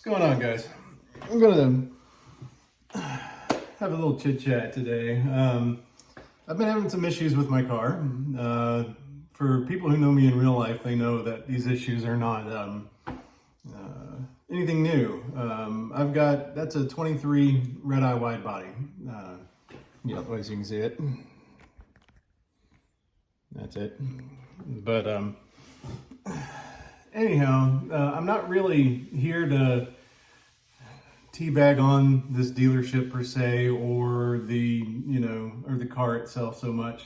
going on, guys? I'm gonna have a little chit chat today. I've been having some issues with my car. For people who know me in real life, they know that these issues are not anything new. That's a 23 red eye wide body. As you can see it. That's it. But anyhow, I'm not really here to teabag on this dealership per se, or the car itself so much.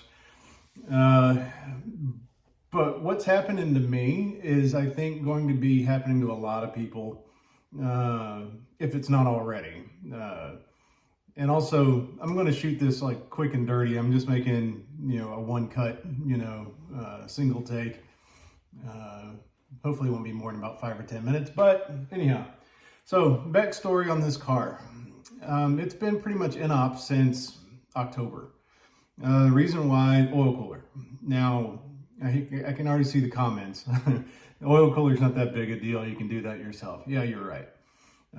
But what's happening to me is, I think, going to be happening to a lot of people, if it's not already. And also, I'm going to shoot this like quick and dirty. I'm just making, a one cut, single take. Hopefully it won't be more than about 5 or 10 minutes, but anyhow. So backstory on this car. It's been pretty much in ops since October. The reason why, oil cooler. Now, I can already see the comments. The oil cooler's not that big a deal. You can do that yourself. Yeah, you're right.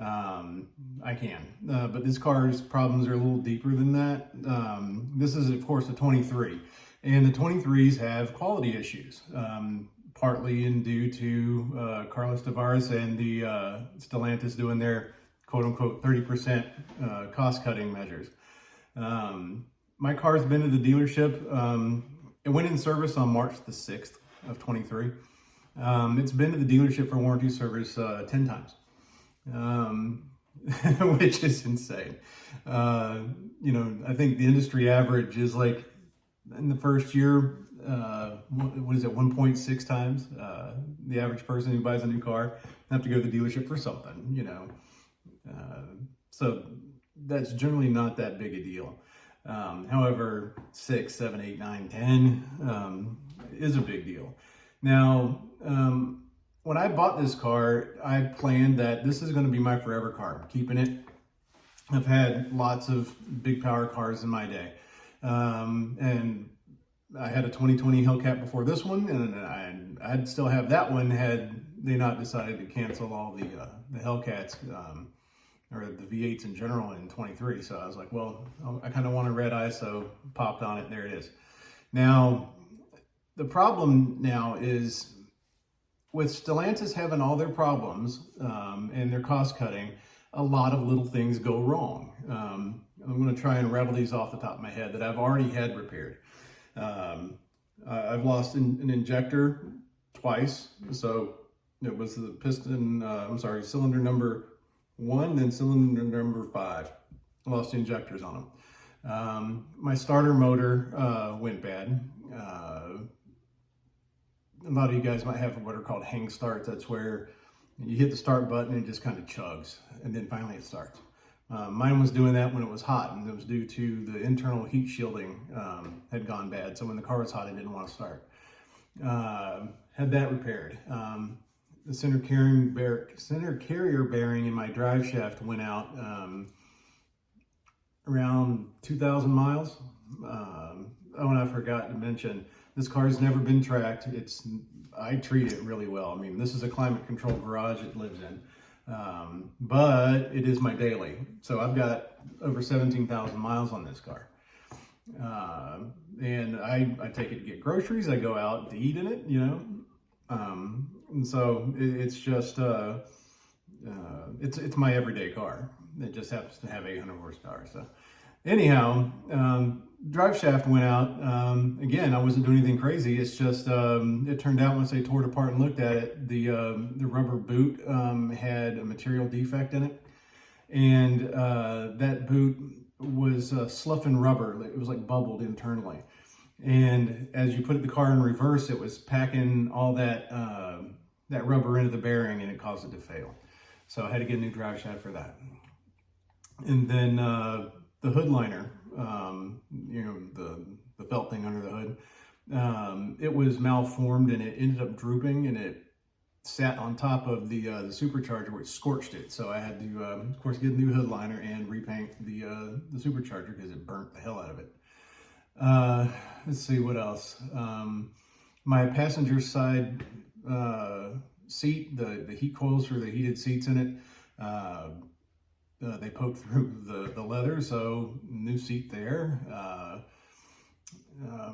I can. But this car's problems are a little deeper than that. This is, of course, a 23. And the 23s have quality issues. Partly due to Carlos Tavares and the Stellantis doing their quote-unquote 30% cost-cutting measures. My car's been to the dealership. It went in service on March the 6th of 23. It's been to the dealership for warranty service 10 times, which is insane. I think the industry average is like, in the first year, 1.6 times. The average person who buys a new car have to go to the dealership for something, so that's generally not that big a deal. However, 6, 7, 8, 9, 10 is a big deal. Now, when I bought this car, I planned that this is going to be my forever car. I'm keeping it. I've had lots of big power cars in my day, and I had a 2020 Hellcat before this one, and I'd still have that one had they not decided to cancel all the Hellcats, or the V8s in general in 23. So I was like, well, I kind of want a red eye, so popped on it. There it is. Now, the problem now is with Stellantis having all their problems and their cost cutting, a lot of little things go wrong. I'm going to try and rattle these off the top of my head that I've already had repaired. I've lost an injector twice. So it was the piston, cylinder number 1, then cylinder number 5. I lost the injectors on them. My starter motor went bad. A lot of you guys might have what are called hang starts. That's where you hit the start button and it just kind of chugs, and then finally it starts. Mine was doing that when it was hot, and it was due to the internal heat shielding had gone bad. So when the car was hot, it didn't want to start. Had that repaired. The center carrier bearing in my drive shaft went out around 2,000 miles. And I forgot to mention, this car's never been tracked. I treat it really well. I mean, this is a climate controlled garage it lives in. But it is my daily. So I've got over 17,000 miles on this car. And I take it to get groceries. I go out to eat in it, and so it's just, it's my everyday car. It just happens to have 800 horsepower. So anyhow, drive shaft went out. Again, I wasn't doing anything crazy. It's just, it turned out once I tore it apart and looked at it, the rubber boot had a material defect in it. And that boot was sloughing rubber. It was like bubbled internally. And as you put the car in reverse, it was packing all that rubber into the bearing, and it caused it to fail. So I had to get a new drive shaft for that. And then the hood liner, the felt thing under the hood, it was malformed, and it ended up drooping, and it sat on top of the supercharger, which scorched it. So I had to, of course, get a new hood liner and repaint the supercharger because it burnt the hell out of it. Let's see what else. My passenger side seat, the heat coils for the heated seats in it, They poked through the leather, so new seat there.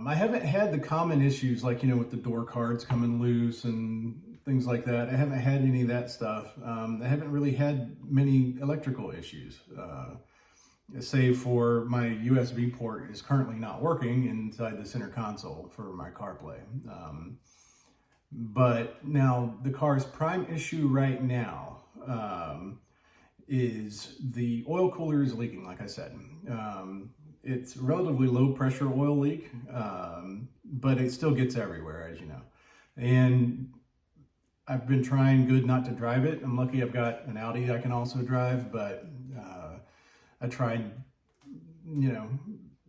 I haven't had the common issues like, with the door cards coming loose and things like that. I haven't had any of that stuff. I haven't really had many electrical issues, save for my USB port is currently not working inside the center console for my CarPlay. But now the car's prime issue right now is the oil cooler is leaking, like I said. It's a relatively low pressure oil leak, but it still gets everywhere, as you know. And I've been trying good not to drive it. I'm lucky I've got an Audi I can also drive, but I tried,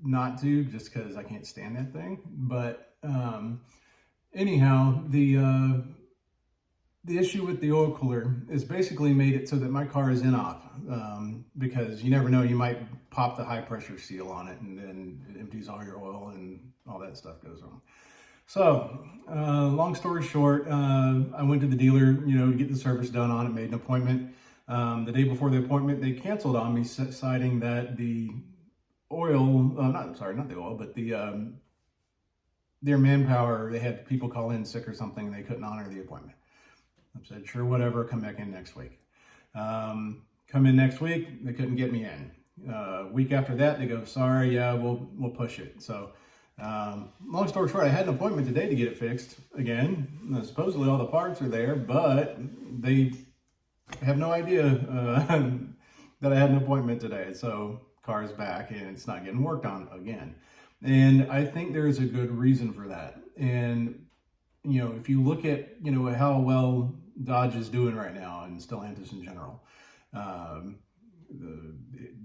not to, just because I can't stand that thing. But anyhow, the issue with the oil cooler is basically made it so that my car is in-off, because you never know, you might pop the high pressure seal on it and then it empties all your oil and all that stuff goes wrong. So, long story short, I went to the dealer, to get the service done on it, made an appointment. The day before the appointment, they canceled on me, citing that the oil, not the oil, but their manpower, they had people call in sick or something and they couldn't honor the appointment. I said, sure, whatever, come back in next week. Come in next week, they couldn't get me in. Week after that, they go, sorry, yeah, we'll push it. So, long story short, I had an appointment today to get it fixed again. Supposedly all the parts are there, but they have no idea that I had an appointment today. So, car's back and it's not getting worked on again. And I think there's a good reason for that. And if you look at, how well Dodge is doing right now and Stellantis in general,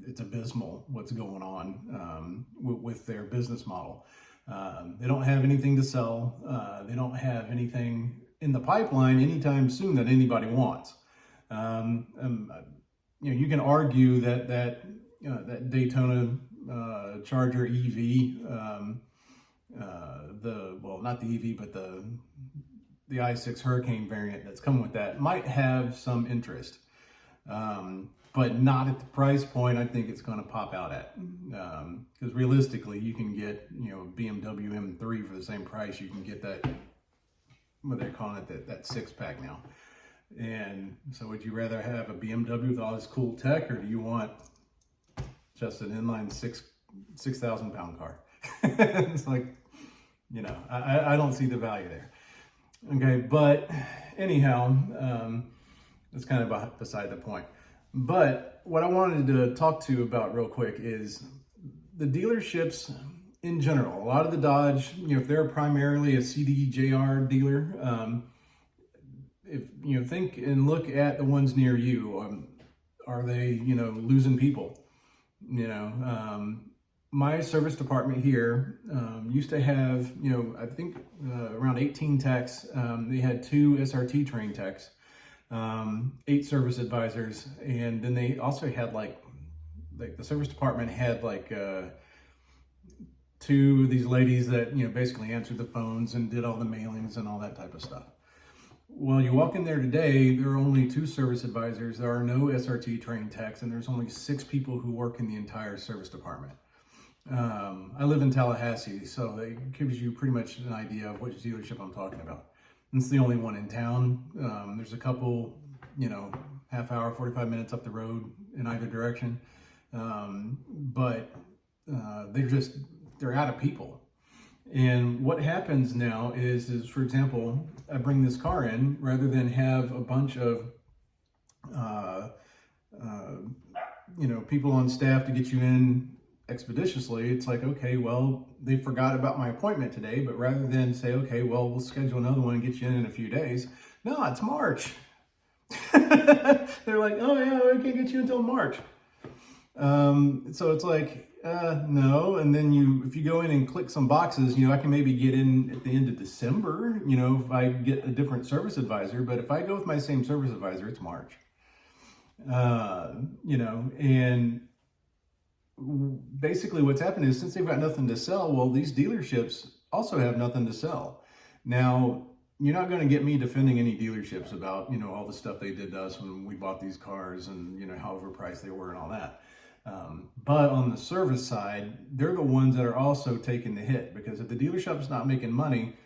it's abysmal what's going on with their business model. They don't have anything to sell. They don't have anything in the pipeline anytime soon that anybody wants. You can argue that Daytona Charger EV, not the EV, but the i6 Hurricane variant that's coming with that might have some interest, but not at the price point I think it's going to pop out at. Because realistically, you can get BMW M3 for the same price. You can get that, what they're calling it, that six-pack now. And so would you rather have a BMW with all this cool tech, or do you want just an inline 6,000 pound car? It's like, I don't see the value there. Okay, but anyhow, that's kind of beside the point. But what I wanted to talk to you about real quick is the dealerships in general. A lot of the Dodge, if they're primarily a CDJR dealer, if think and look at the ones near you, are they losing people? My service department here used to have I think around 18 techs. They had 2 SRT trained techs, 8 service advisors, and then they also had like the service department had 2 of these ladies that basically answered the phones and did all the mailings and all that type of stuff. Well, you walk in there today, there are only 2 service advisors, there are no SRT trained techs, and there's only 6 people who work in the entire service department. I live in Tallahassee, so it gives you pretty much an idea of which dealership I'm talking about. It's the only one in town. There's a couple, half hour, 45 minutes up the road in either direction. But they're out of people. And what happens now is for example, I bring this car in, rather than have a bunch of, people on staff to get you in expeditiously. It's like, okay, well, they forgot about my appointment today, but rather than say, okay, well, we'll schedule another one and get you in a few days. No, it's March. They're like, oh yeah, we can't get you until March. So it's like, no. And then if you go in and click some boxes, I can maybe get in at the end of December, if I get a different service advisor. But if I go with my same service advisor, it's March. And basically what's happened is, since they've got nothing to sell, well, these dealerships also have nothing to sell. Now, you're not going to get me defending any dealerships about, all the stuff they did to us when we bought these cars and, how overpriced they were and all that. But on the service side, they're the ones that are also taking the hit, because if the dealership's not making money,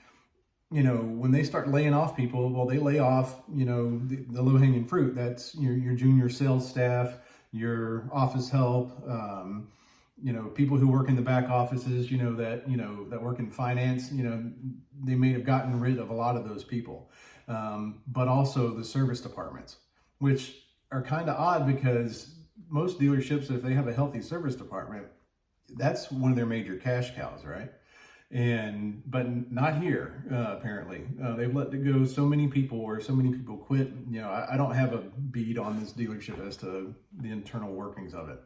when they start laying off people, well, they lay off, the low-hanging fruit. That's your junior sales staff, your office help, people who work in the back offices, that work in finance, they may have gotten rid of a lot of those people. But also the service departments, which are kind of odd, because most dealerships, if they have a healthy service department, that's one of their major cash cows, right? But not here, apparently. They've let go so many people, or so many people quit. I don't have a bead on this dealership as to the internal workings of it.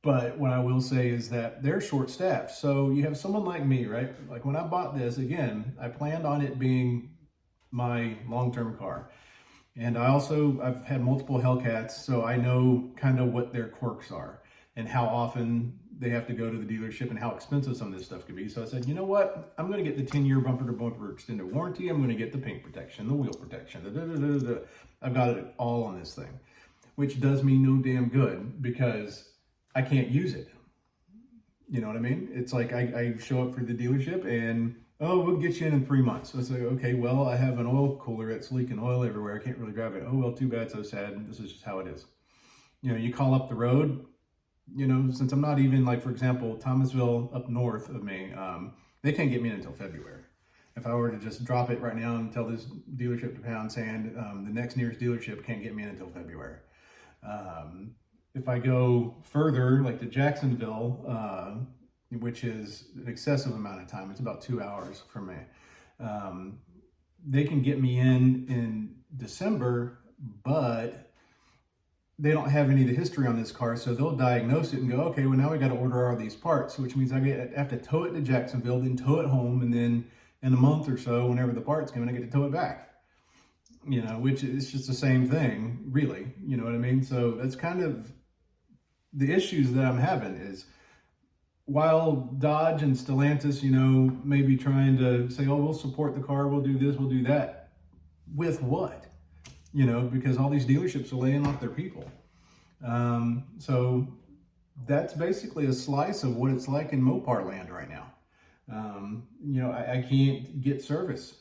But what I will say is that they're short-staffed. So you have someone like me, right? Like when I bought this, again, I planned on it being my long-term car. And I've had multiple Hellcats, so I know kind of what their quirks are and how often they have to go to the dealership and how expensive some of this stuff can be. So I said, you know what? I'm going to get the 10-year bumper-to-bumper extended warranty. I'm going to get the paint protection, the wheel protection, I've got it all on this thing, which does me no damn good, because I can't use it. You know what I mean? It's like I show up for the dealership and, oh, we'll get you in 3 months. So I say, okay, well, I have an oil cooler that's leaking oil everywhere. I can't really drive it. Oh, well, too bad, so sad. This is just how it is. You call up the road, since I'm not even, like, for example, Thomasville up north of me, they can't get me in until February. If I were to just drop it right now and tell this dealership to pound sand, the next nearest dealership can't get me in until February. If I go further, like to Jacksonville, which is an excessive amount of time, it's about 2 hours from me, they can get me in December, but they don't have any of the history on this car, so they'll diagnose it and go, okay, well, now we got to order all these parts, which means I have to tow it to Jacksonville, then tow it home, and then in a month or so, whenever the parts come in, I get to tow it back. Which is just the same thing, really. You know what I mean? So that's kind of the issues that I'm having is, while Dodge and Stellantis, may be trying to say, oh, we'll support the car, we'll do this, we'll do that. With what? Because all these dealerships are laying off their people. So that's basically a slice of what it's like in Mopar land right now. I can't get service.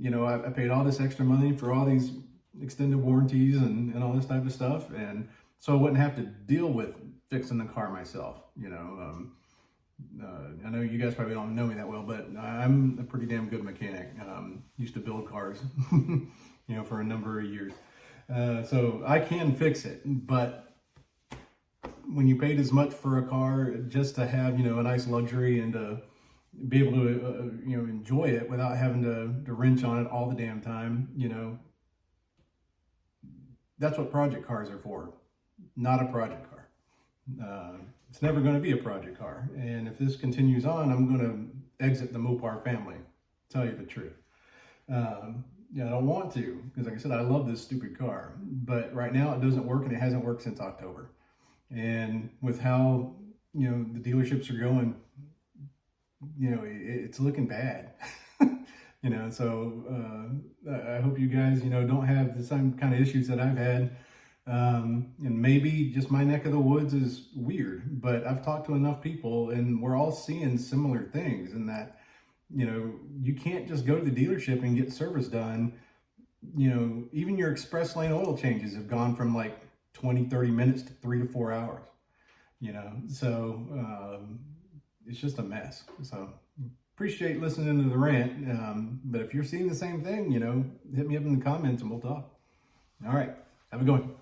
I paid all this extra money for all these extended warranties and all this type of stuff. And so I wouldn't have to deal with fixing the car myself. I know you guys probably don't know me that well, but I'm a pretty damn good mechanic. Used to build cars, for a number of years. So I can fix it, but when you paid as much for a car just to have, a nice luxury and to be able to, enjoy it without having to wrench on it all the damn time, that's what project cars are for. Not a project car. It's never going to be a project car. And if this continues on, I'm going to exit the Mopar family, tell you the truth. I don't want to, because like I said, I love this stupid car. But right now it doesn't work, and it hasn't worked since October. And with how, the dealerships are going, it's looking bad. So I hope you guys, don't have the same kind of issues that I've had. And maybe just my neck of the woods is weird, but I've talked to enough people and we're all seeing similar things, in that, you can't just go to the dealership and get service done. Even your express lane oil changes have gone from like 20-30 minutes to 3 to 4 hours, so it's just a mess. So appreciate listening to the rant. But if you're seeing the same thing, hit me up in the comments and we'll talk. All right. Have a good one.